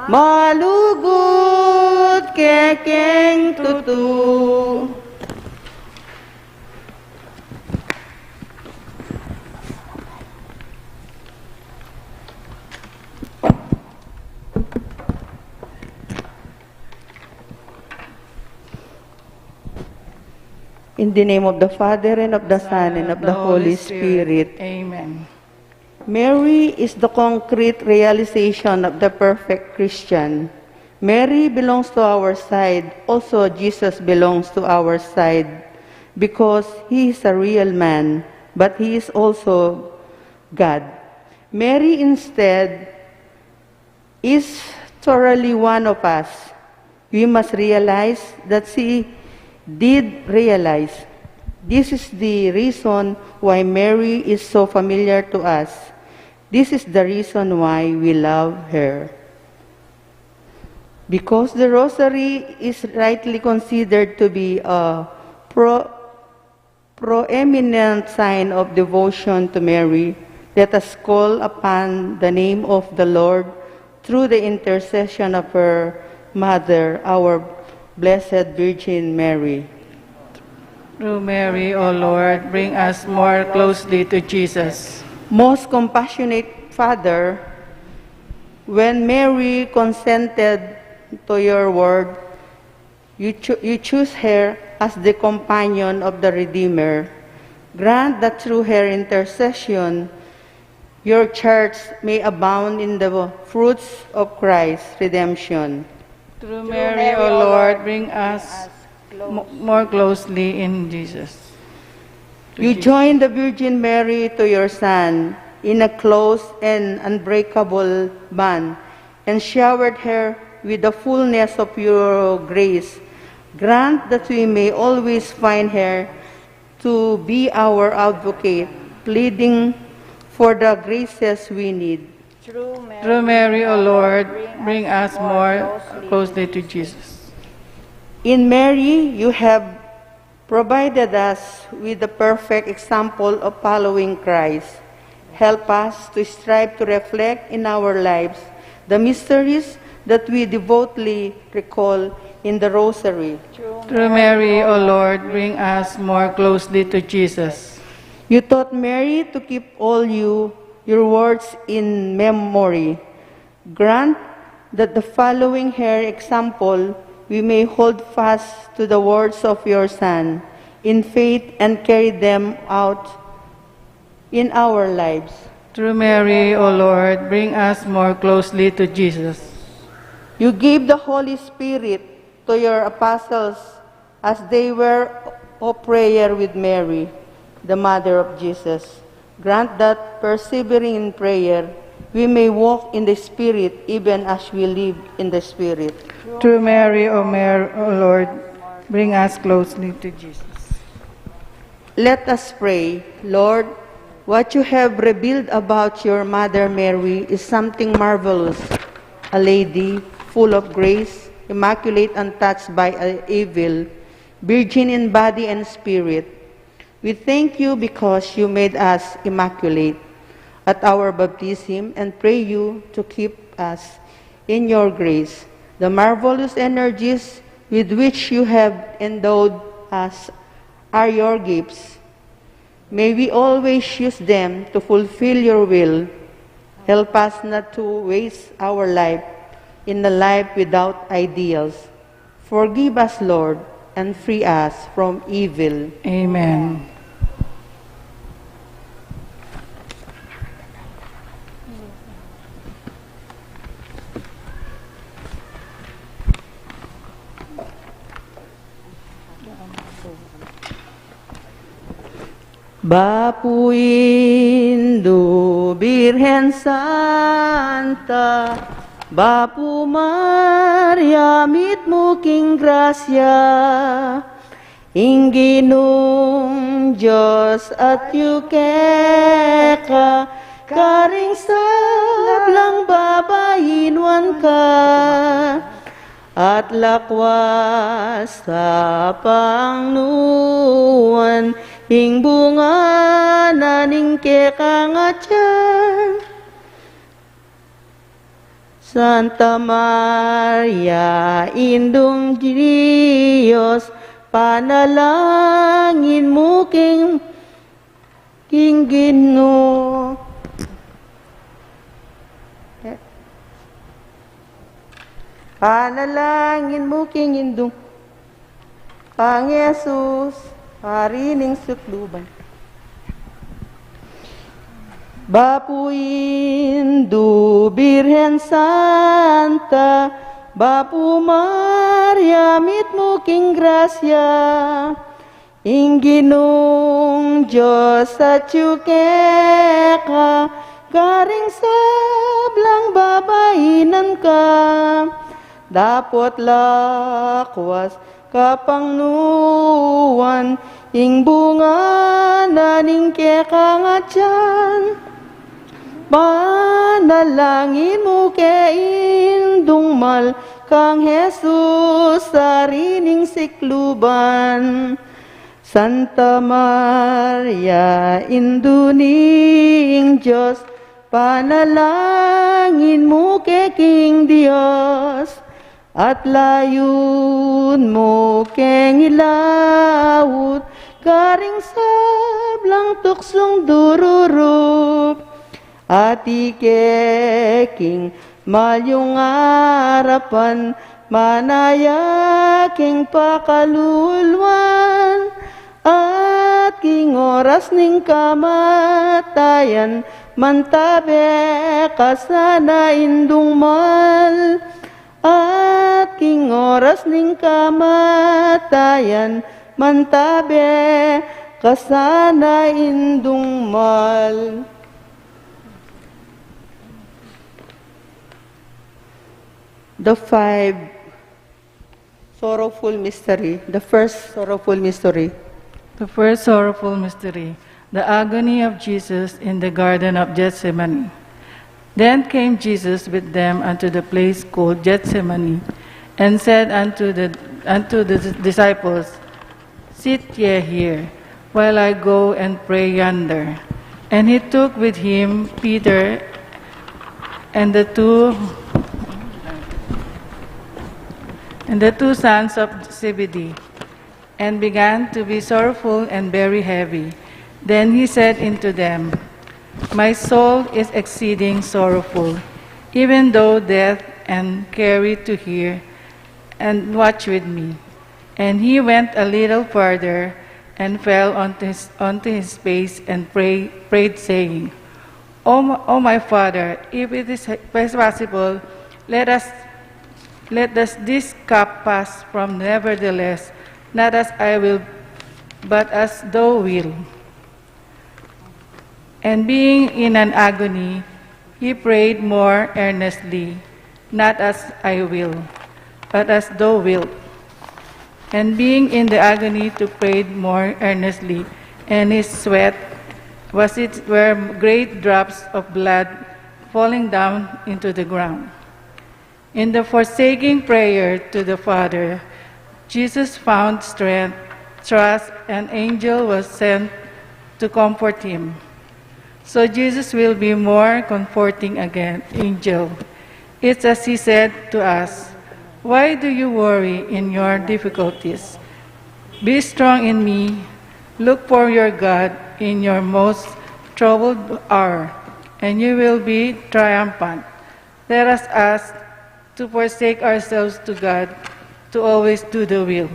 Malugod kekeng tutu. In the name of the Father, and of the Son, and of the Holy Spirit. Amen. Mary is the concrete realization of the perfect Christian. Mary belongs to our side. Also, Jesus belongs to our side because he is a real man, but he is also God. Mary instead is thoroughly one of us. We must realize that she did realize. This is the reason why Mary is so familiar to us. This is the reason why we love her. Because the Rosary is rightly considered to be a proeminent sign of devotion to Mary, let us call upon the name of the Lord through the intercession of her mother, our Blessed Virgin Mary. Through Mary, O Lord, bring us more closely to Jesus. Most compassionate Father, when Mary consented to your word, you choose her as the companion of the Redeemer. Grant that through her intercession, your church may abound in the fruits of Christ's redemption. Through Mary, O Lord, bring us more closely in Jesus. You joined the Virgin Mary to your Son in a close and unbreakable bond, and showered her with the fullness of your grace. Grant that we may always find her to be our advocate, pleading for the graces we need. Through Mary, O Lord, bring us more closely to Jesus. In Mary, you have provided us with the perfect example of following Christ. Help us to strive to reflect in our lives the mysteries that we devoutly recall in the Rosary. Through Mary, O Lord, bring us more closely to Jesus. You taught Mary to keep all your words in memory. Grant that the following her example, we may hold fast to the words of your Son in faith and carry them out in our lives. Through Mary, O Lord, bring us more closely to Jesus. You gave the Holy Spirit to your apostles as they were of prayer with Mary, the mother of Jesus. Grant that, persevering in prayer, we may walk in the Spirit even as we live in the Spirit. Through Mary, O Lord, bring us closely to Jesus. Let us pray. Lord, what you have revealed about your Mother Mary is something marvelous. A lady full of grace, immaculate, untouched by evil, virgin in body and spirit. We thank you because you made us immaculate at our baptism and pray you to keep us in your grace. The marvelous energies with which you have endowed us are your gifts. May we always use them to fulfill your will. Help us not to waste our life in a life without ideals. Forgive us, Lord, and free us from evil. Amen. Bapuindo, Virgen Santa, Bapu Maria, mit muking grasya, Ingginong Diyos at yukeka, karing sablang babayinwan ka, at lakwas sa pangnuan, ing bunga naning kekangatyan. Santa Maria, Indong Diyos, panalangin mo king Ginoo. Panalangin mo king Indong Pang Jesus, harining sukluban. Bapu Indu, Birhen Santa, Bapu Maria, mit mo king grasya, Ginong Diyos at yukeka, garing sablang babainan ka, dapot lakwas, kapangnuan, ing bunga naning kekangatyan. Panalangin mo ke indungmal kang Jesus sarining sikluban. Santa Maria, induning Diyos, panalangin mo ke King Diyos. At layun mo keng ilawot, karing sablang tuksong dururup. At ikeking malyong arapan, manayaking pakaluluan. At king oras ning kamatayan, mantabe kasana indungmal. At king oras ning kamatayan, mantabe kasana indungmal. The five sorrowful mystery. The first sorrowful mystery. The first sorrowful mystery, the agony of Jesus in the Garden of Gethsemane. Then came Jesus with them unto the place called Gethsemane, and said unto the disciples, Sit ye here, while I go and pray yonder. And he took with him Peter and the two sons of Zebedee, and began to be sorrowful and very heavy. Then he said unto them, My soul is exceeding sorrowful, even though death, and carry to here, and watch with me. And he went a little further, and fell onto his face, and prayed, saying, O my Father, if it is possible, let this cup pass from, nevertheless, not as I will, but as thou wilt. And being in an agony, he prayed more earnestly, not as I will, but as thou wilt. And being in the agony to pray more earnestly, and his sweat were great drops of blood falling down into the ground. In the forsaking prayer to the Father, Jesus found strength, trust, an angel was sent to comfort him. So Jesus will be more comforting again, angel. It's as he said to us, Why do you worry in your difficulties? Be strong in me. Look for your God in your most troubled hour, and you will be triumphant. Let us ask to forsake ourselves to God, to always do the will.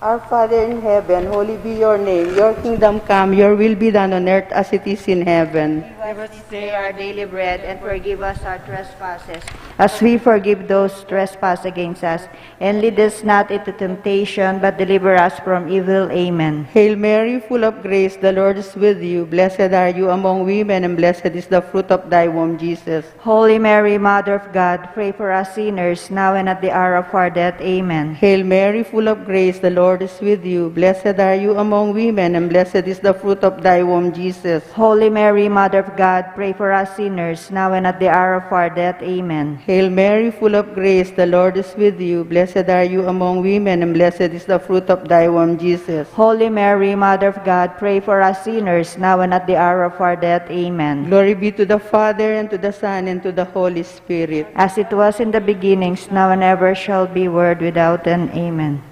Our Father in heaven, holy be your name. Your kingdom come, your will be done on earth as it is in heaven. Give us this day our daily bread, and forgive us our trespasses, as we forgive those who trespass against us. And lead us not into temptation, but deliver us from evil. Amen. Hail Mary, full of grace, the Lord is with you. Blessed are you among women, and blessed is the fruit of thy womb, Jesus. Holy Mary, Mother of God, pray for us sinners, now and at the hour of our death. Amen. Hail Mary, full of grace, the Lord is with you. Blessed are you among women, and blessed is the fruit of thy womb, Jesus. Holy Mary, Mother of God, pray for us sinners, now and at the hour of our death. Amen. Hail Mary, full of grace, the Lord is with you. Blessed are you among women, and blessed is the fruit of thy womb, Jesus. Holy Mary, Mother of God, pray for us sinners, now and at the hour of our death. Amen. Glory be to the Father, and to the Son, and to the Holy Spirit. As it was in the beginnings, now and ever shall be, world without end. Amen.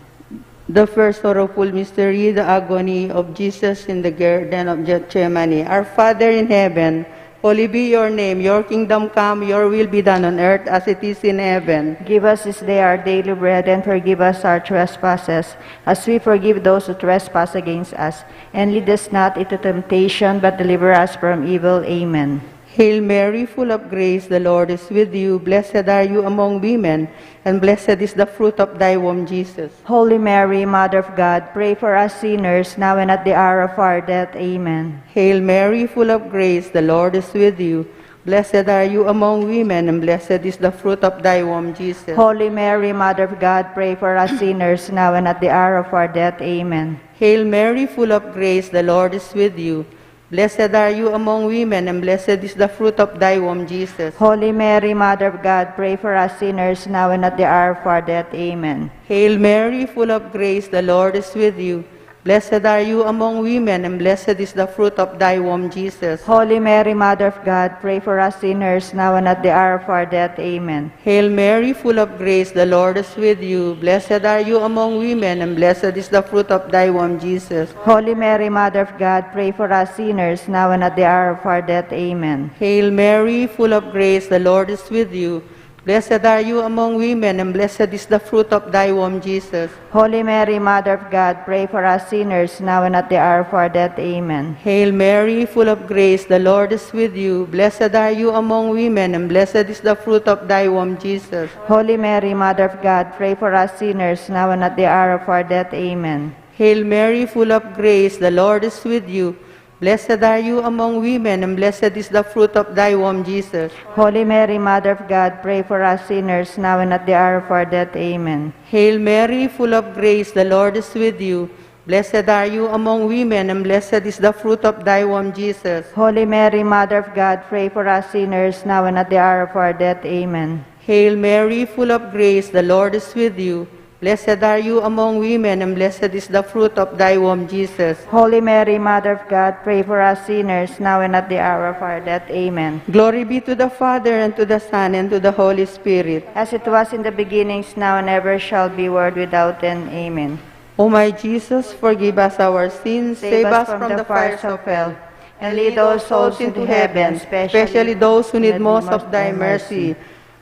The first sorrowful mystery, the agony of Jesus in the Garden of Gethsemane. Our Father in heaven, holy be your name. Your kingdom come, your will be done on earth as it is in heaven. Give us this day our daily bread, and forgive us our trespasses, as we forgive those who trespass against us. And lead us not into temptation, but deliver us from evil. Amen. Hail Mary, full of grace, the Lord is with you. Blessed are you among women, and blessed is the fruit of thy womb, Jesus. Holy Mary, Mother of God, pray for us sinners, now and at the hour of our death. Amen. Hail Mary, full of grace, the Lord is with you. Blessed are you among women, and blessed is the fruit of thy womb, Jesus. Holy Mary, Mother of God, pray for us sinners, now and at the hour of our death. Amen. Hail Mary, full of grace, the Lord is with you. Blessed are you among women, and blessed is the fruit of thy womb, Jesus. Holy Mary, Mother of God, pray for us sinners, now and at the hour of our death. Amen. Hail Mary, full of grace, the Lord is with you. Blessed are you among women, and blessed is the fruit of thy womb, Jesus. Holy Mary, Mother of God, pray for us sinners, now and at the hour of our death. Amen. Hail Mary, full of grace, the Lord is with you. Blessed are you among women, and blessed is the fruit of thy womb, Jesus. Holy Mary, Mother of God, pray for us sinners, now and at the hour of our death. Amen. Hail Mary, full of grace, the Lord is with you. Blessed are you among women, and blessed is the fruit of thy womb, Jesus. Holy Mary, Mother of God, pray for us sinners, now and at the hour of our death. Amen. Hail Mary, full of grace, the Lord is with you. Blessed are you among women, and blessed is the fruit of thy womb, Jesus. Holy Mary, Mother of God, pray for us sinners, now and at the hour of our death. Amen. Hail Mary, full of grace, the Lord is with you. Blessed are you among women, and blessed is the fruit of thy womb, Jesus. Holy Mary, Mother of God, pray for us sinners, now and at the hour of our death. Amen. Hail Mary, full of grace, the Lord is with you. Blessed are you among women, and blessed is the fruit of thy womb, Jesus. Holy Mary, Mother of God, pray for us sinners, now and at the hour of our death. Amen. Hail Mary, full of grace, the Lord is with you. Blessed are you among women, and blessed is the fruit of thy womb, Jesus. Holy Mary, Mother of God, pray for us sinners, now and at the hour of our death. Amen. Glory be to the Father, and to the Son, and to the Holy Spirit. As it was in the beginnings, now and ever shall be, world without end. Amen. O my Jesus, forgive us our sins, save us from the fires of hell, and lead all souls into heaven, especially those who need most of thy mercy.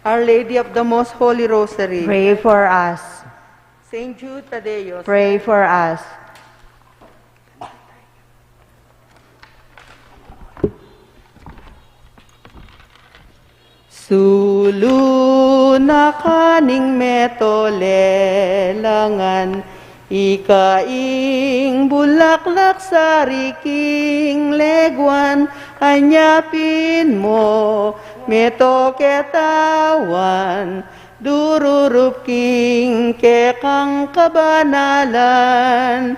Our Lady of the Most Holy Rosary, Pray for us. Saint Jude Tadeus, Pray for us. Sulu na kaning metolelangan, ikaing bulaklak sa riking leguan, anyapin mo meto ketawan, dururup king kekang kabanalan.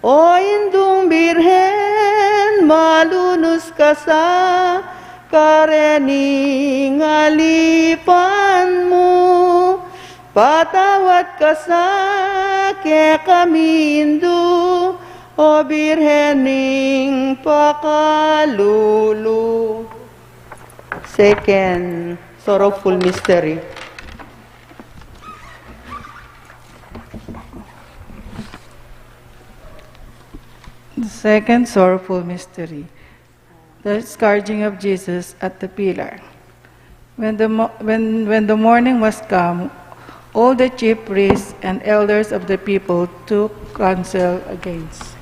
O indung birhen, malunus ka sa karening alipan mo, patawat ka sa kekamindu, o birhening pakalulu. Second sorrowful mystery. The second sorrowful mystery, the scourging of Jesus at the pillar. When the morning was come, all the chief priests and elders of the people took counsel against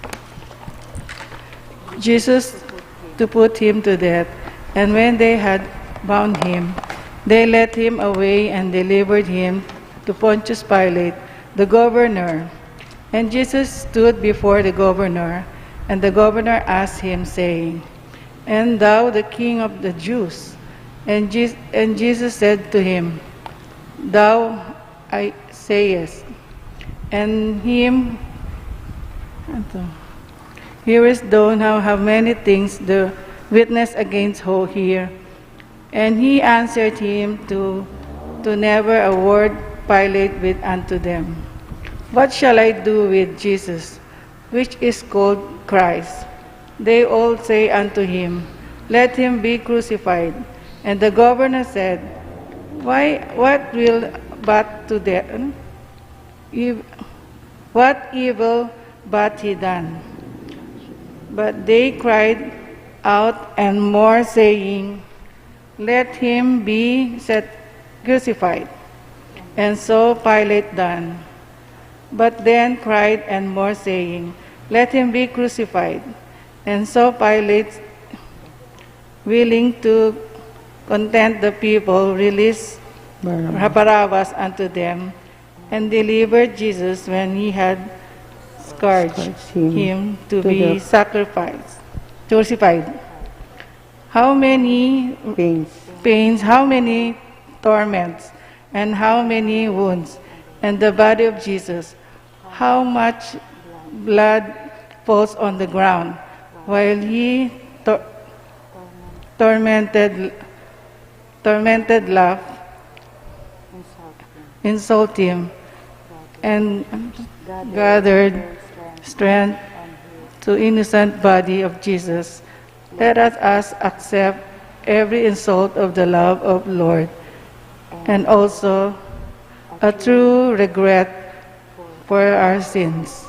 Jesus to put him to death. And when they had bound him, they led him away and delivered him to Pontius Pilate, the governor. And Jesus stood before the governor, and the governor asked him, saying, And thou the king of the Jews? And Jesus said to him, Thou I sayest. And him, hearest thou now how many things the witness against her here? And he answered him to to never a word Pilate with unto them. What shall I do with Jesus, which is called Christ? They all say unto him, Let him be crucified. And the governor said, Why, what will but to them? What evil but he done? But they cried out and more, saying, Let him be crucified. And so Pilate done. But then cried and more, saying, Let him be crucified. And so Pilate, willing to content the people, released Barabbas unto them, and delivered Jesus when he had scourged him to be crucified. How many pains, how many torments, and how many wounds, and the body of Jesus, how much blood falls on the ground, while he tormented laugh, insult him, and gathered strength to innocent body of Jesus. Let us accept every insult of the love of Lord, and also a true regret for our sins.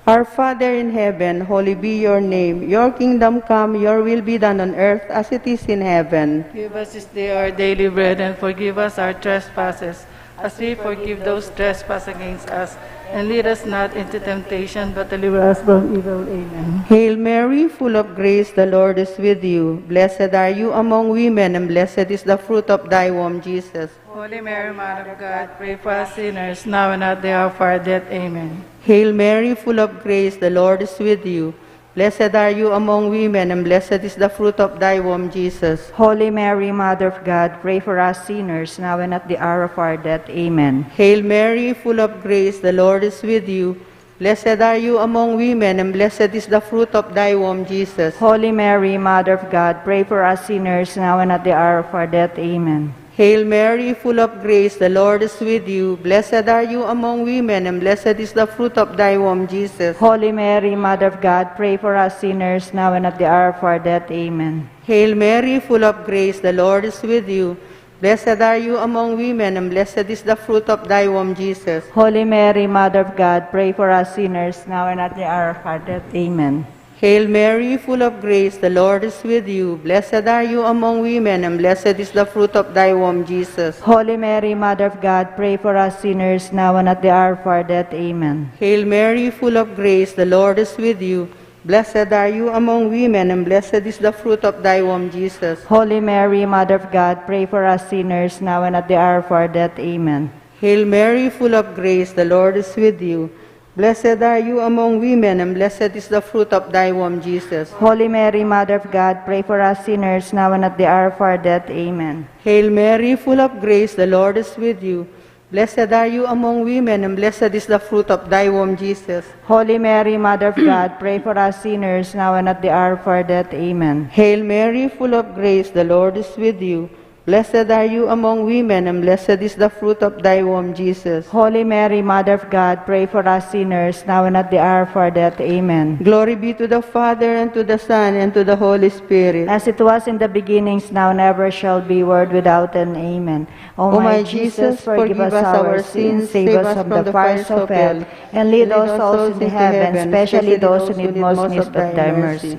Our Father in heaven, holy be your name. Your kingdom come, your will be done on earth as it is in heaven. Give us this day our daily bread, and forgive us our trespasses, as we forgive those trespass against us. And lead us not into temptation, but deliver us from evil. Amen. Hail Mary, full of grace, the Lord is with you. Blessed are you among women, and blessed is the fruit of thy womb, Jesus. Holy Mary, Mother of God, pray for us sinners, now and at the hour of our death. Amen. Hail Mary, full of grace, the Lord is with you. Blessed are you among women, and blessed is the fruit of thy womb, Jesus. Holy Mary, Mother of God, pray for us sinners, now and at the hour of our death. Amen. Hail Mary, full of grace, the Lord is with you. Blessed are you among women, and blessed is the fruit of thy womb, Jesus. Holy Mary, Mother of God, pray for us sinners, now and at the hour of our death. Amen. Hail Mary, full of grace, the Lord is with you. Blessed are you among women, and blessed is the fruit of thy womb, Jesus. Holy Mary, Mother of God, pray for us sinners, now and at the hour of our death. Amen. Hail Mary, full of grace, the Lord is with you. Blessed are you among women, and blessed is the fruit of thy womb, Jesus. Holy Mary, Mother of God, pray for us sinners, now and at the hour of our death. Amen. Hail Mary, full of grace, the Lord is with you. Blessed are you among women, and blessed is the fruit of thy womb, Jesus. Holy Mary, Mother of God, pray for us sinners, now and at the hour of our death. Amen. Hail Mary, full of grace, the Lord is with you. Blessed are you among women, and blessed is the fruit of thy womb, Jesus. Holy Mary, Mother of God, pray for us sinners, now and at the hour of our death. Amen. Hail Mary, full of grace, the Lord is with you. Blessed are you among women, and blessed is the fruit of thy womb, Jesus. Holy Mary, Mother of God, pray for us sinners, now and at the hour of our death. Amen. Hail Mary, full of grace, the Lord is with you. Blessed are you among women, and blessed is the fruit of thy womb, Jesus. Holy Mary, Mother of God, pray for us sinners, now and at the hour of our death. Amen. Hail Mary, full of grace, the Lord is with you. Blessed are you among women, and blessed is the fruit of thy womb, Jesus. Holy Mary, Mother of God, pray for us sinners, now and at the hour of our death. Amen. Glory be to the Father, and to the Son, and to the Holy Spirit. As it was in the beginnings, now and ever shall be, world without end. Amen. O my Jesus, forgive us our sins, save us from the fires of hell, and lead all souls into heaven, especially those who need most need of thy mercy.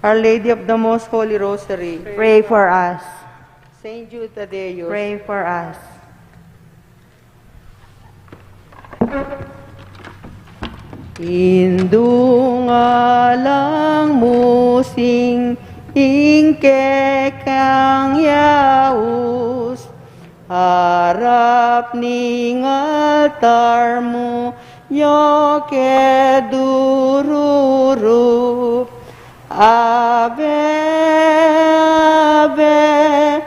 Our Lady of the Most Holy Rosary, Pray for us. Saint Jude Tadeus, Pray for us. Indungalang musing ingke kang yaus, harap ning altarmu nyoke dururu, Ave, Ave,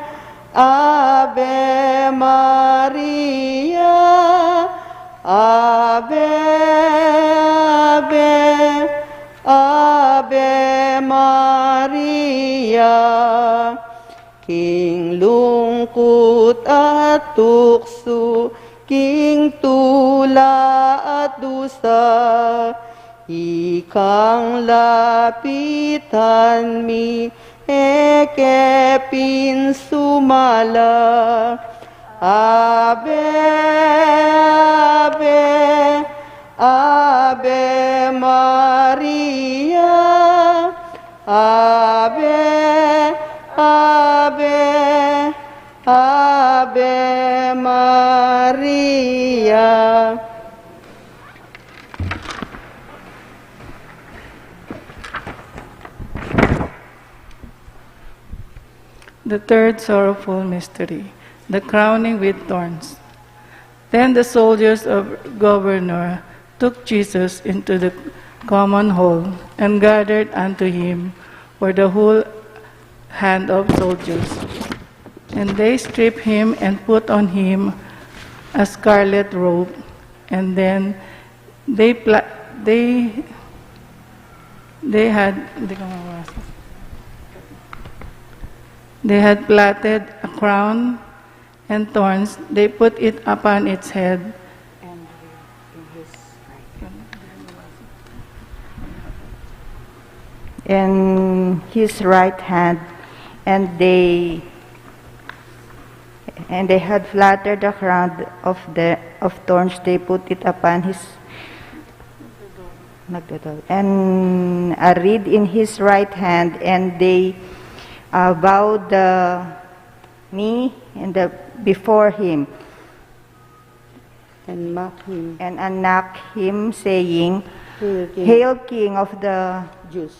Ave Maria, Ave, Ave, Ave Maria. king lungkot at tukso, king tula at dusa, ikang lapitan mi, ekepin sumala. Ave, Ave, Ave Maria, Ave, Ave, Ave Maria. The third sorrowful mystery, the crowning with thorns. Then the soldiers of governor took Jesus into the common hall and gathered unto him for the whole hand of soldiers. And they stripped him and put on him a scarlet robe, and then they had plaited a crown and thorns. They put it upon its head. In his right hand, and they had flattered the crown of thorns. They put it upon his and a reed in his right hand, and they bowed the knee before him And mock him, and knock him, saying, Hail, King "Hail, King of the Jews.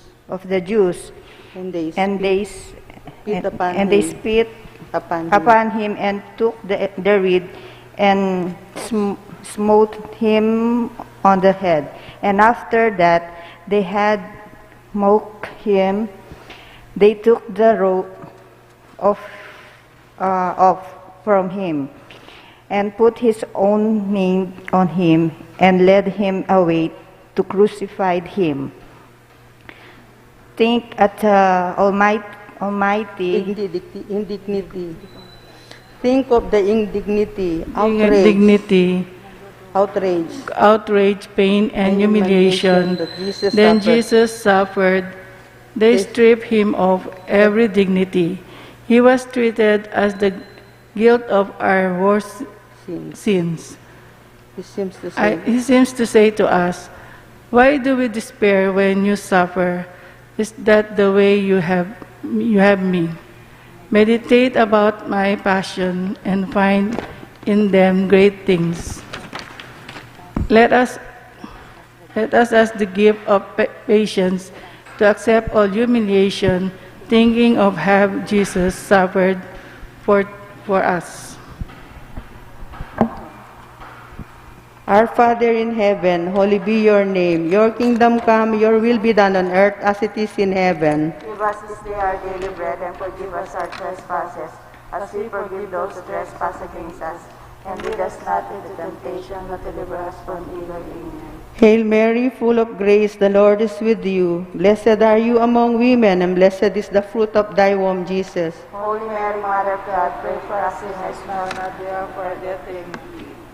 Jews!" And they And they spit upon and him, they spit upon him and took the reed and smote him on the head. And after that they had mocked him, they took the robe off from him and put his own name on him and led him away to crucify him. Think at Almighty indignity. Think of the indignity, outrage, pain, and humiliation that Jesus then suffered. Jesus suffered. They stripped him of every dignity. He was treated as the guilt of our worst sins. He seems to say, He seems to say to us, "Why do we despair when you suffer? Is that the way you have me? Meditate about my passion and find in them great things. Let us ask the gift of patience to accept all humiliation, thinking of how Jesus suffered for us." Our Father in heaven, holy be your name. Your kingdom come, your will be done on earth as it is in heaven. Give us this day our daily bread, and forgive us our trespasses, as we forgive those who trespass against us. And lead us not into temptation, but deliver us from evil. Amen. Hail Mary, full of grace, the Lord is with you. Blessed are you among women, and blessed is the fruit of thy womb, Jesus. Holy Mary, Mother of God, pray for us sinners now and at the hour of our death. Amen.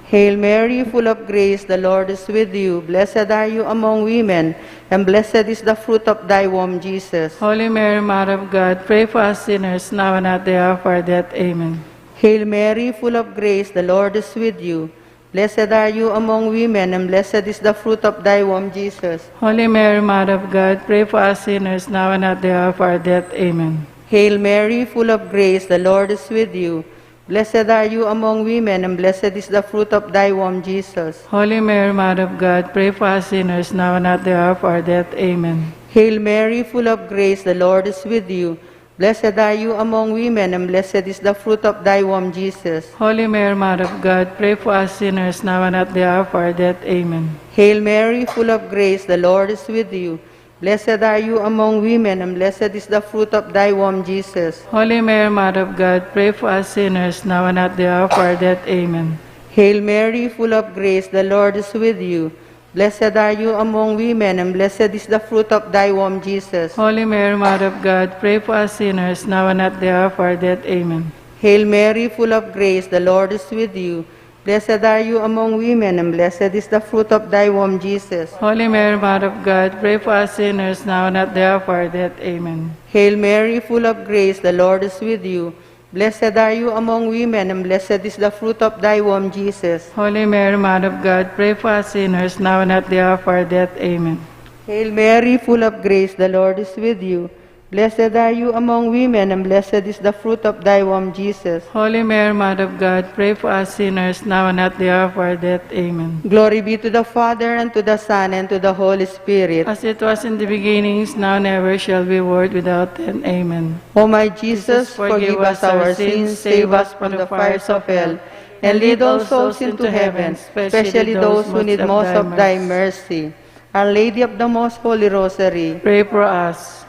Hail Mary, full of grace, the Lord is with you. Blessed are you among women, and blessed is the fruit of thy womb, Jesus. Holy Mary, Mother of God, pray for us sinners now and at the hour of our death. Amen. Hail Mary, full of grace, the Lord is with you. Blessed are you among women, and blessed is the fruit of thy womb, Jesus. Holy Mary, Mother of God, pray for us sinners now and at the hour of our death. Amen. Hail Mary, full of grace, the Lord is with you. Blessed are you among women, and blessed is the fruit of thy womb, Jesus. Holy Mary, Mother of God, pray for us sinners now and at the hour of our death. Amen. Hail Mary, full of grace, the Lord is with you. Blessed are you among women, and blessed is the fruit of thy womb, Jesus. Holy Mary, Mother of God, pray for us sinners now and at the hour of our death. Amen. Hail Mary, full of grace, the Lord is with you. Blessed are you among women, and blessed is the fruit of thy womb, Jesus. Holy Mary, Mother of God, pray for us sinners now and at the hour of our death. Amen. Hail Mary, full of grace, the Lord is with you. Blessed are you among women, and blessed is the fruit of thy womb, Jesus. Holy Mary, Mother of God, pray for us sinners, now and at the hour of our death. Amen. Hail Mary, full of grace, the Lord is with you. Blessed are you among women, and blessed is the fruit of thy womb, Jesus. Holy Mary, Mother of God, pray for us sinners, now and at the hour of our death. Amen. Hail Mary, full of grace, the Lord is with you. Blessed are you among women, and blessed is the fruit of thy womb, Jesus. Holy Mary, Mother of God, pray for us sinners, now and at the hour of our death. Amen. Hail Mary, full of grace, the Lord is with you. Blessed are you among women, and blessed is the fruit of thy womb, Jesus. Holy Mary, Mother of God, pray for us sinners, now and at the hour of our death. Amen. Glory be to the Father, and to the Son, and to the Holy Spirit. As it was in the beginning, is now, and ever shall be, world without end. Amen. O my Jesus, forgive us our sins, save us from the fires of hell, and lead all souls into heaven, especially those who need most of thy mercy. Our Lady of the Most Holy Rosary, Pray for us.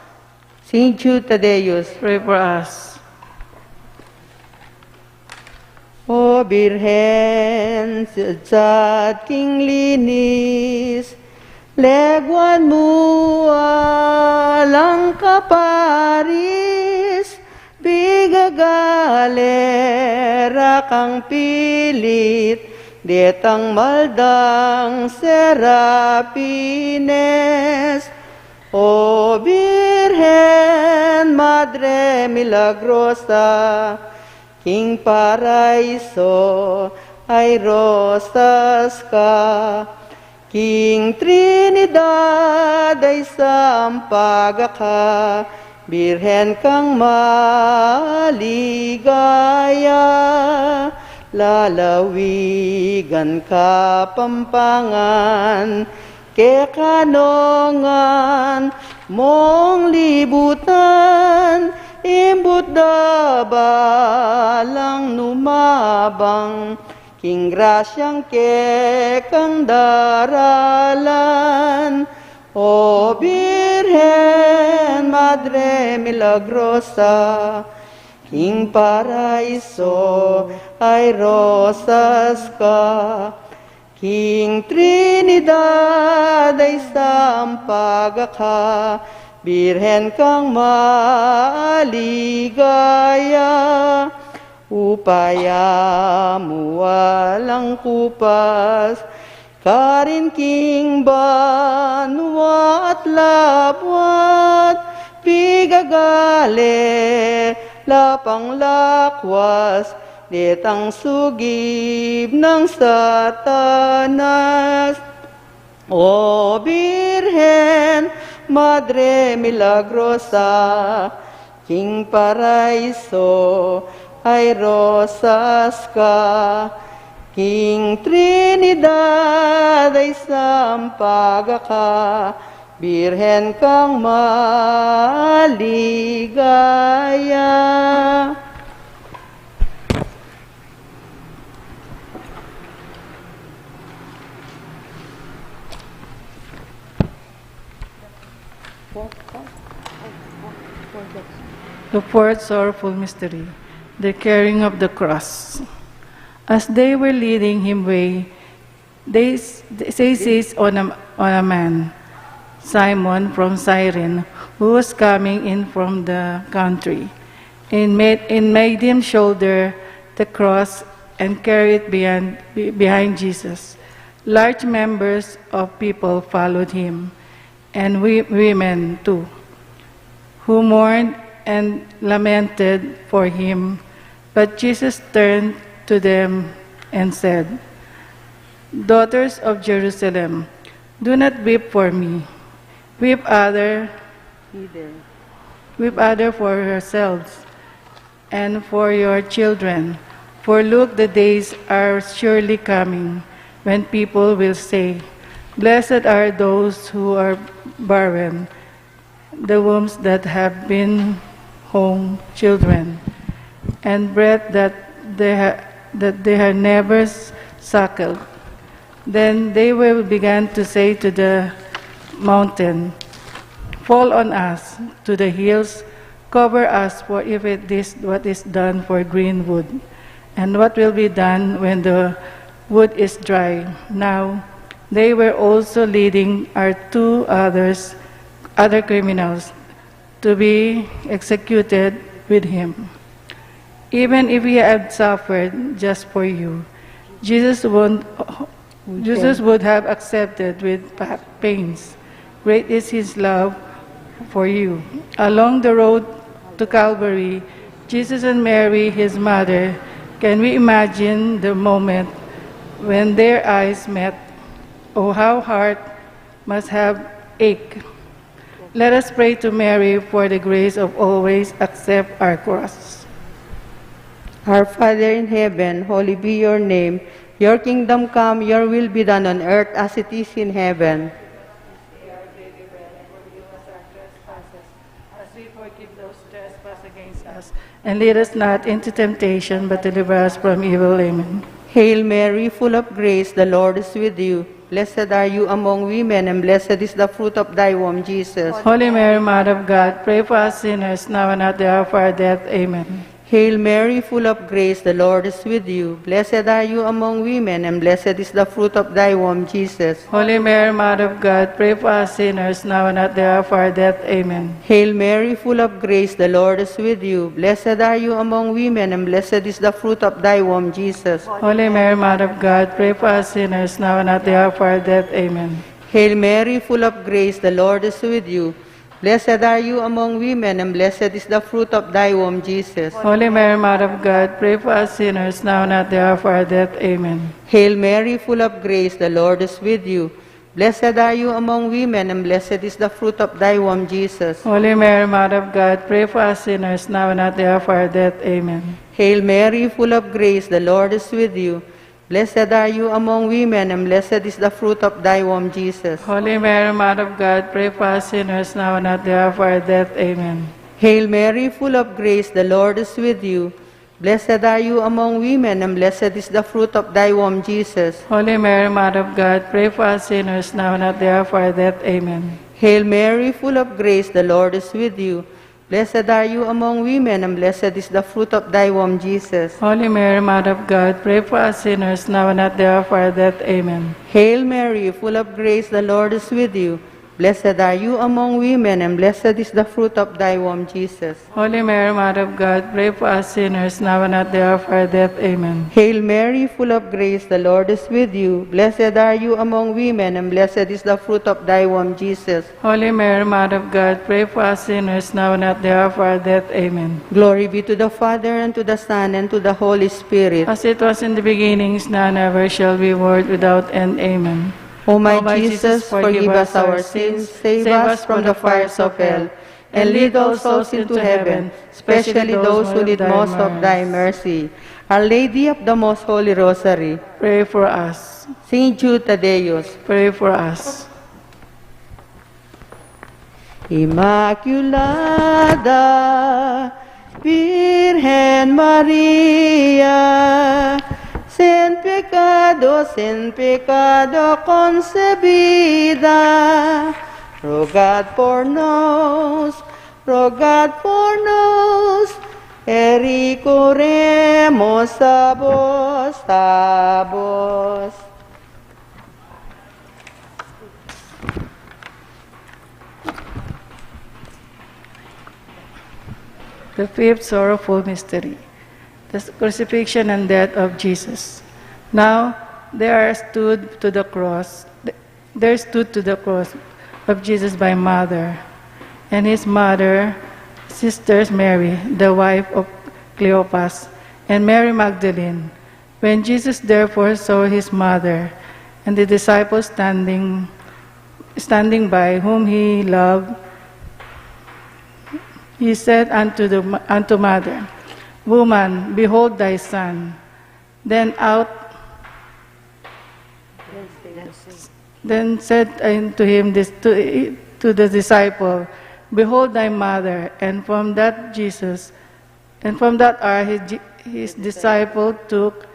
Saint Jude Tadeus, Pray for us. O Birhen sa aking linis, legwan mo alang kaparis, bigagalera kang pilit, detang maldang serapines. O Virgen, Madre Milagrosa, King Paraiso, ay rosas ka. King Trinidad, ay sampaga ka. Birhen kang maligaya, lalawigan ka Pampangan, ke kanongan mong libutan, imbut dabalang numabang, king grasyang ke kang daralan. O Virgen, Madre Milagrosa, King Paraiso, ay rosas ka. King Trinidad, ay sampaga ka, Birhen kang maligaya, upaya mo walang kupas, karin king banwa at labwat, bigagale, lapang lakwas, detang sugib ng Satanas. O Birhen, Madre Milagrosa, King Paraiso, ay rosas ka. King Trinidad, ay sampaga ka. Birhen kang maligaya. The fourth sorrowful mystery, the carrying of the cross. As they were leading him away, they seized on a man, Simon from Cyrene, who was coming in from the country, and made him shoulder the cross and carry it behind Jesus. Large numbers of people followed him, and women too, who mourned and lamented for him. But Jesus turned to them and said, "Daughters of Jerusalem, do not weep for me. Weep other for yourselves and for your children. For look, the days are surely coming when people will say, 'Blessed are those who are barren, the wombs that have been home children, and bread that they have never suckled.' Then they will begin to say to the mountain, 'Fall on us,' to the hills, 'Cover us,' for if it is what is done for green wood. And what will be done when the wood is dry? Now They were also leading our two other criminals to be executed with him. Even if he had suffered just for you, Jesus would have accepted with pains. Great is his love for you. Along the road to Calvary, Jesus and Mary, his mother, can we imagine the moment when their eyes met? Oh, how heart must have ached. Let us pray to Mary for the grace of always accept our cross. Our Father in heaven, holy be your name. Your kingdom come, your will be done on earth as it is in heaven. As we forgive those who trespass against us. And lead us not into temptation, but deliver us from evil. Amen. Hail Mary, full of grace, the Lord is with you. Blessed are you among women, and blessed is the fruit of thy womb, Jesus. Holy Mary, Mother of God, pray for us sinners, now and at the hour of our death. Amen. Hail Mary, full of grace, the Lord is with you. Blessed are you among women, and blessed is the fruit of thy womb, Jesus. Holy Mary, Mother of God, pray for us sinners, now and at the hour of our death. Amen. Hail Mary, full of grace, the Lord is with you. Blessed are you among women, and blessed is the fruit of thy womb, Jesus. Holy Mary, Mother of God, pray for us sinners, now and at the hour of our death. Amen. Hail Mary, full of grace, the Lord is with you. Blessed are you among women, and blessed is the fruit of thy womb, Jesus. Holy Mary, Mother of God, pray for us sinners, now and at the hour of our death. Amen. Hail Mary, full of grace, the Lord is with you. Blessed are you among women, and blessed is the fruit of thy womb, Jesus. Holy Mary, Mother of God, pray for us sinners, now and at the hour of our death. Amen. Hail Mary, full of grace, the Lord is with you. Blessed are you among women, and blessed is the fruit of thy womb, Jesus. Holy Mary, Mother of God, pray for us sinners, now and at the hour of our death. Amen. Hail Mary, full of grace, the Lord is with you. Blessed are you among women, and blessed is the fruit of thy womb, Jesus. Holy Mary, Mother of God, pray for us sinners, now and at the hour of our death. Amen. Hail Mary, full of grace, the Lord is with you. Blessed are you among women, and blessed is the fruit of thy womb, Jesus. Holy Mary, Mother of God, pray for us sinners, now and at the hour of our death. Amen. Hail Mary, full of grace, the Lord is with you. Blessed are you among women, and blessed is the fruit of thy womb, Jesus. Holy Mary, Mother of God, pray for us sinners, now and at the hour of our death. Amen. Hail Mary, full of grace, the Lord is with you. Blessed are you among women, and blessed is the fruit of thy womb, Jesus. Holy Mary, Mother of God, pray for us sinners, now and at the hour of our death. Amen. Glory be to the Father, and to the Son, and to the Holy Spirit. As it was in the beginning, now and ever shall be, world without end. Amen. O my Jesus, forgive us our sins, save us from the fires of hell, and lead all souls into heaven, especially those who need most of thy mercy. Our Lady of the Most Holy Rosary, Pray for us. Saint Jude Tadeus, Pray for us. Immaculada Virgen María, sin pecado concebida, rogad por nos, recurremos a vos, a vos. The fifth sorrowful mystery, the crucifixion and death of Jesus. Now there stood to the cross of Jesus by mother, and his mother, sisters Mary, the wife of Cleopas, and Mary Magdalene. When Jesus therefore saw his mother and the disciples standing by, whom he loved, he said unto mother, Woman, behold thy son. Then said unto him to the disciple, Behold thy mother. And from that hour his disciple took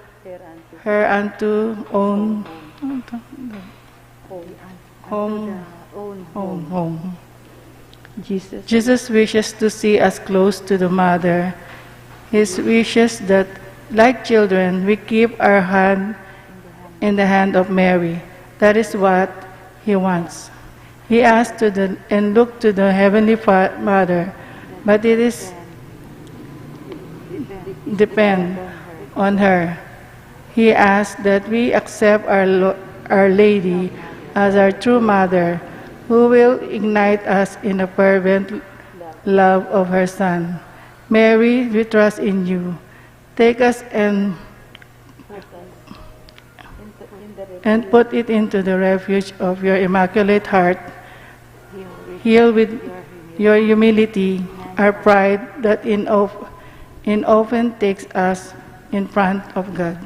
her unto own home. Jesus wishes to see us close to the mother. His wishes that, like children, we keep our hand in the hand of Mary, That is what he wants. He asked and looked to the Heavenly Mother, but it is depend on her. He asked that we accept Our Lady as our true mother, who will ignite us in a fervent love of her Son. Mary, we trust in you. Take us and put it into the refuge of your Immaculate Heart. Heal with your humility our pride that in often takes us in front of God.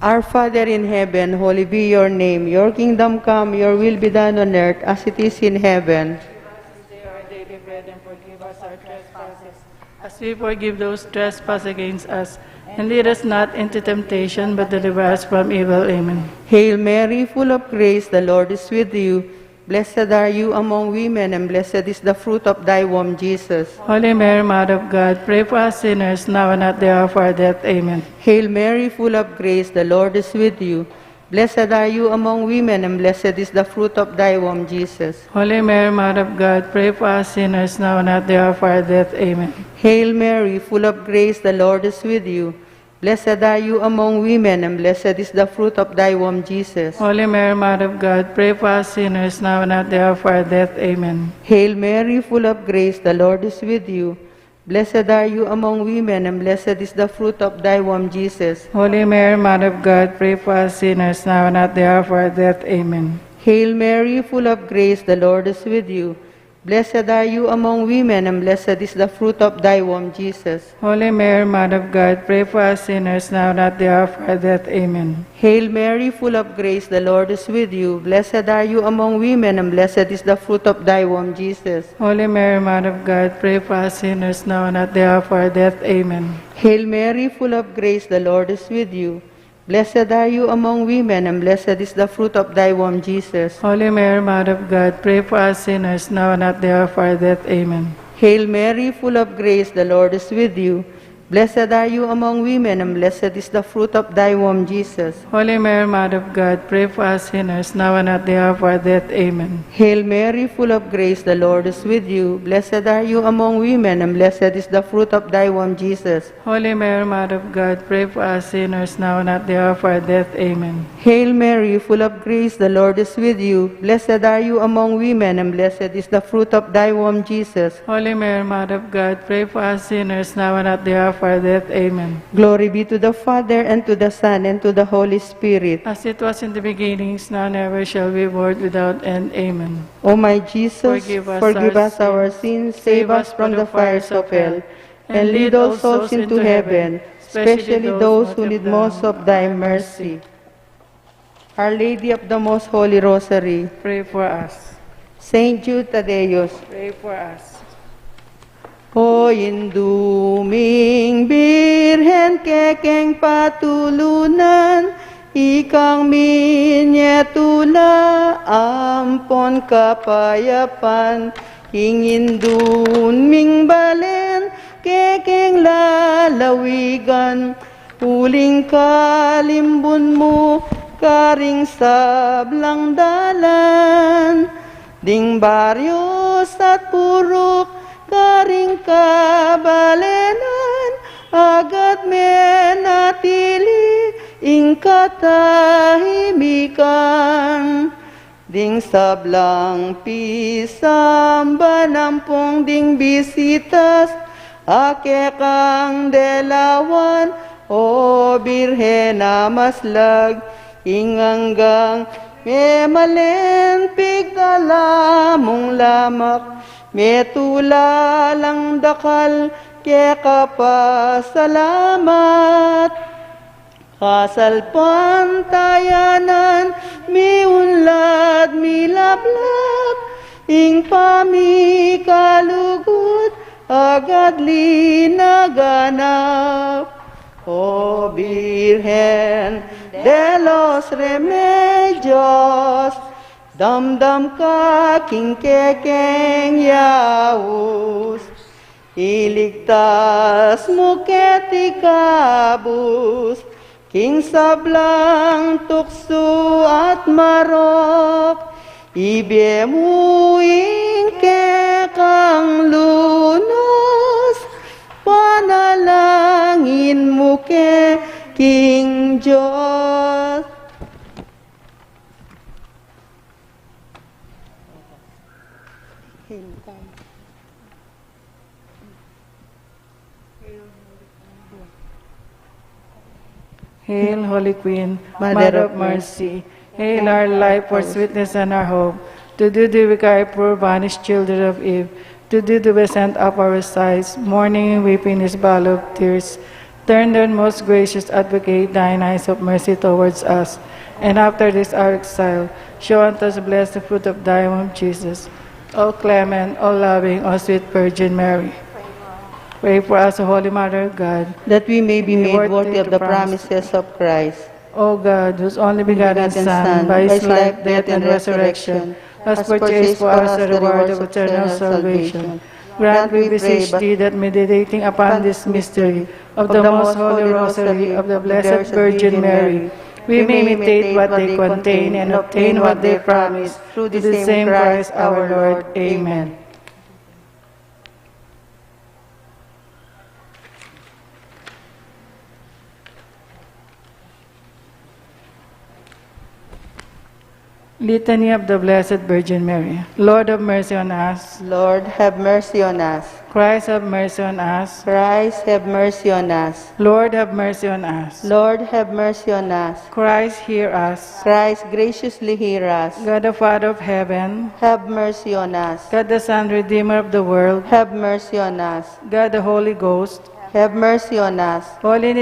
Our Father in heaven, holy be your name. Your kingdom come, your will be done on earth as it is in heaven. Today our daily bread, and forgive us our trespasses, as we forgive those trespass against us. And lead us not into temptation, but deliver us from evil. Amen. Hail Mary, full of grace, the Lord is with you. Blessed are you among women, and blessed is the fruit of thy womb, Jesus. Holy Mary, Mother of God, pray for us sinners, now and at the hour of our death. Amen. Hail Mary, full of grace, the Lord is with you. Blessed are you among women, and blessed is the fruit of thy womb, Jesus. Holy Mary, Mother of God, pray for us sinners, now and at the hour of our death. Amen. Hail Mary, full of grace, the Lord is with you. Blessed are you among women, and blessed is the fruit of thy womb, Jesus. Holy Mary, Mother of God, pray for us sinners, now and at the hour of our death. Amen. Hail Mary, full of grace, the Lord is with you. Blessed are you among women, and blessed is the fruit of thy womb, Jesus. Holy Mary, Mother of God, pray for us sinners, now and at the hour of our death. Amen. Hail Mary, full of grace, the Lord is with you. Blessed are you among women, and blessed is the fruit of thy womb, Jesus. Holy Mary, Mother of God, pray for us sinners, now and at the hour of our death. Amen. Hail Mary, full of grace, the Lord is with you. Blessed are you among women, and blessed is the fruit of thy womb, Jesus. Holy Mary, Mother of God, pray for us sinners, now and at the hour of our death. Amen. Hail Mary, full of grace, the Lord is with you. Blessed are you among women, and blessed is the fruit of thy womb, Jesus. Holy Mary, Mother of God, pray for us sinners, now and at the hour of our death. Amen. Hail Mary, full of grace, the Lord is with you. Blessed are you among women, and blessed is the fruit of thy womb, Jesus. Holy Mary, Mother of God, pray for us sinners, now and at the hour of our death. Amen. Hail Mary, full of grace, the Lord is with you. Blessed are you among women, and blessed is the fruit of thy womb, Jesus. Holy Mary, Mother of God, pray for us sinners, now and at the hour of our death. Amen. Hail Mary, full of grace, the Lord is with you. Blessed are you among women, and blessed is the fruit of thy womb, Jesus. Holy Mary, Mother of God, pray for us sinners, now and at the hour of our death. Amen. Glory be to the Father, and to the Son, and to the Holy Spirit. As it was in the beginnings, now and ever shall be, world without end. Amen. O my Jesus, Forgive forgive us us our sins, save us from the fires of hell, and lead all souls into heaven, especially those who need most of thy mercy. Our Lady of the Most Holy Rosary, Pray for us. Saint Jude Tadeus, Pray for us. O induming Birhen kekeng patulunan, ikang minyetula, ampon kapayapan, hingindun ming balen, kekeng lalawigan, uling kalimbun mo, karing sablang dalan, ding baryos at purok, karing kabalenan, agad menatili, ing katahimikan. Ding sablang pisam, banampong ding bisitas, ake kang delawan, o birhena maslag, inganggang memalen pigdalamong lamak, metula lang dakal, ke kapasalamat. Kasalpan tayanan, miunlad milablab, ing pamikalugod, agad linaganap. O Virgen de los Remedios, damdam ka king kekeng yaus, iligtas mo ketikabus, King sablang tukso at marok, Ibemuing ke kang lunos, panalangin mo ke King Diyos. Hail, Holy Queen, Mother of Mercy. Hail our life, our sweetness, and our hope. To thee do we cry, poor banished children of Eve. To thee do we send up our sighs, mourning and weeping this valley of tears. Turn then, most gracious Advocate, thine eyes of mercy towards us, and after this our exile, show unto us blessed the fruit of thy womb, Jesus. O clement, O loving, O sweet Virgin Mary, pray for us, O Holy Mother of God, That we may be made worthy of the promises of Christ. O God, whose only begotten Son, by his life, death, and resurrection, has purchased for us the reward of eternal salvation. Grant, we beseech thee, that meditating upon this mystery of the most holy rosary of the Blessed Virgin Mary, we may imitate what they contain and obtain what they promise, through the same Christ our Lord. Amen. Litany of the Blessed Virgin Mary. Lord, have mercy on us. Lord, have mercy on us. Christ, have mercy on us. Christ, have mercy on us. Lord, have mercy on us. Lord, have mercy on us. Christ, hear us. Christ, graciously hear us. God the Father of heaven, Have mercy on us. God the Son, Redeemer of the world, Have mercy on us. God the Holy Ghost, Have mercy on us. Holy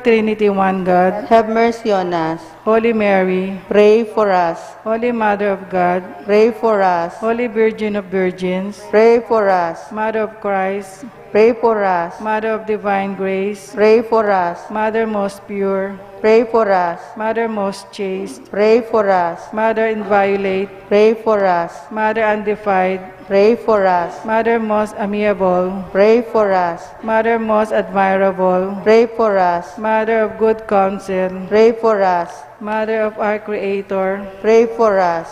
Trinity, one God, Have mercy on us. Holy Mary, Pray for us. Holy Mother of God, Pray for us. Holy Virgin of Virgins, Pray for us. Mother of Christ, Pray for us. Mother of Divine Grace, Pray for us. Mother most pure, Pray for us. Mother most chaste, Pray for us. Mother inviolate, Pray for us. Mother undefiled, Pray for us. Mother most amiable, Pray for us. Mother most admirable, Pray for us. Mother of good counsel, Pray for us. Mother of our Creator, Pray for us.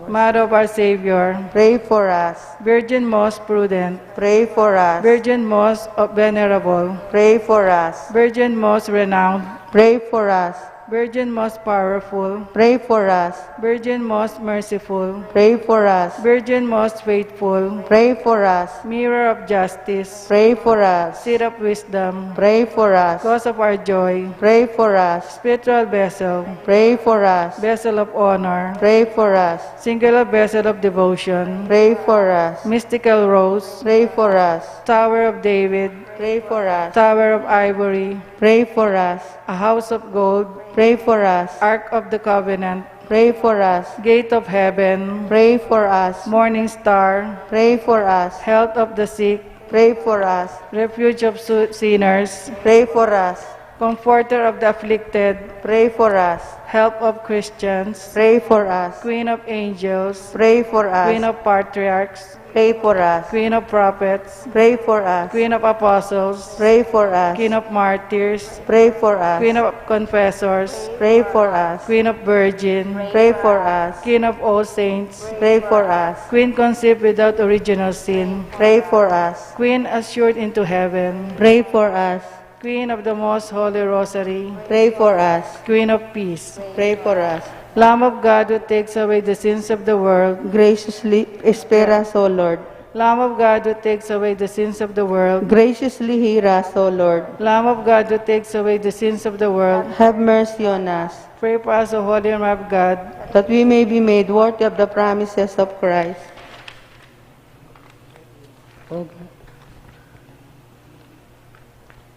Mother of our Savior, Pray for us. Virgin most prudent, Pray for us. Virgin most venerable, Pray for us. Virgin most renowned, Pray for us. Virgin most powerful, Pray for us. Virgin most merciful, Pray for us. Virgin most faithful, Pray for us. Mirror of justice, Pray for us. Seat of wisdom, Pray for us. Cause of our joy, Pray for us. Spiritual vessel, Pray for us. Vessel of honor, Pray for us. Singular vessel of devotion, Pray for us. Mystical rose, Pray for us. Tower of David, Pray for us. Tower of ivory, Pray for us. a house of gold, Pray for us. Ark of the covenant, Pray for us. Gate of heaven, Pray for us. Morning star, Pray for us. Health of the sick, Pray for us. Refuge of sinners, Pray for us. Comforter of the afflicted, Pray for us. Help of Christians, Pray for us. Queen of angels, Pray for Queen us. of patriarchs, Pray for us. Queen of prophets, Pray for us. Queen of apostles, Pray for us. Queen of martyrs, Pray for us. Queen of confessors, Pray for us. Queen of virgin, Pray for us. Queen of all saints, Pray for us. Queen conceived without original sin, Pray for us. Queen assured into heaven, Pray for us. Queen of the most holy rosary, Pray for us. Queen of peace, Pray for us. Lamb of God who takes away the sins of the world, Graciously spare us, O Lord. Lamb of God who takes away the sins of the world, Graciously hear us, O Lord. Lamb of God who takes away the sins of the world, Have mercy on us, pray for us, O Holy Lamb of God. that we may be made worthy of the promises of Christ.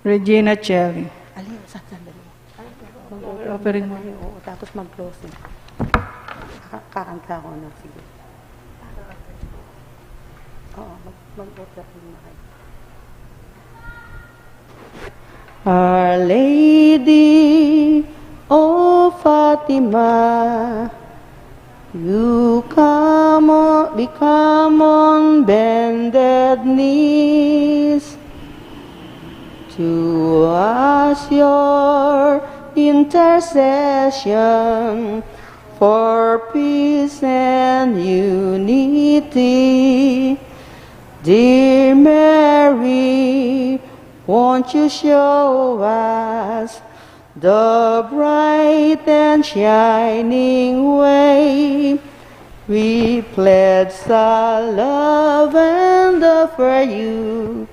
Regina Celli. Alin, sandali. Offering mo. Oo, tapos mag-closing. Kakanta ko na, sige. Oo, mag-open na kayo. Our Lady of Fatima, you become on bended knees to us your intercession for peace and unity. Dear Mary, won't you show us the bright and shining way? We pledge our love and offer you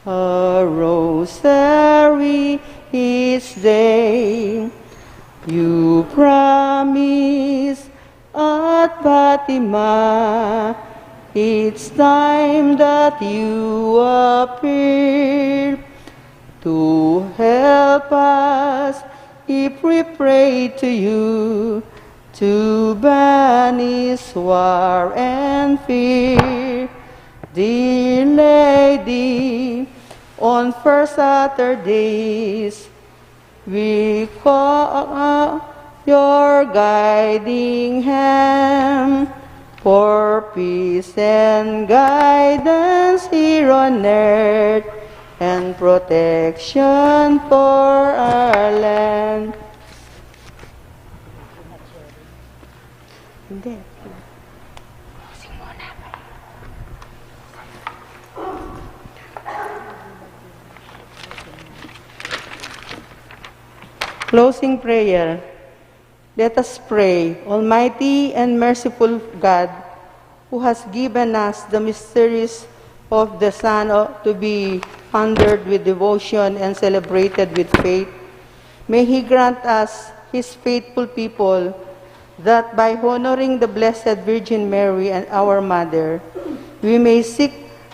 a rosary each day. You promise at Fatima each time that you appear to help us if we pray to you, to banish war and fear. Dear Lady, on first Saturdays, we call your guiding hand for peace and guidance here on earth and protection for our land. Hindi. Closing prayer. Let us pray. Almighty and merciful God, who has given us the mysteries of the Son to be pondered with devotion and celebrated with faith, may He grant us, His faithful people, that by honoring the Blessed Virgin Mary and our Mother, we may seek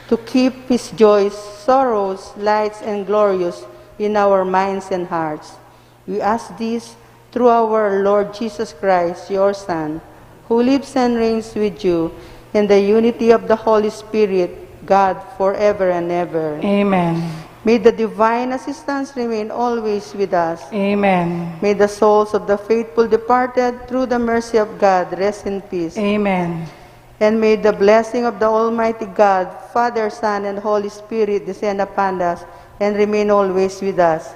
to keep His joys, sorrows, lights, and glorious in our minds and hearts. We ask this through our Lord Jesus Christ, your Son, who lives and reigns with you in the unity of the Holy Spirit, God, forever and ever. Amen. May the divine assistance remain always with us. Amen. May the souls of the faithful departed through the mercy of God rest in peace. Amen. And may the blessing of the Almighty God, Father, Son, and Holy Spirit descend upon us and remain always with us.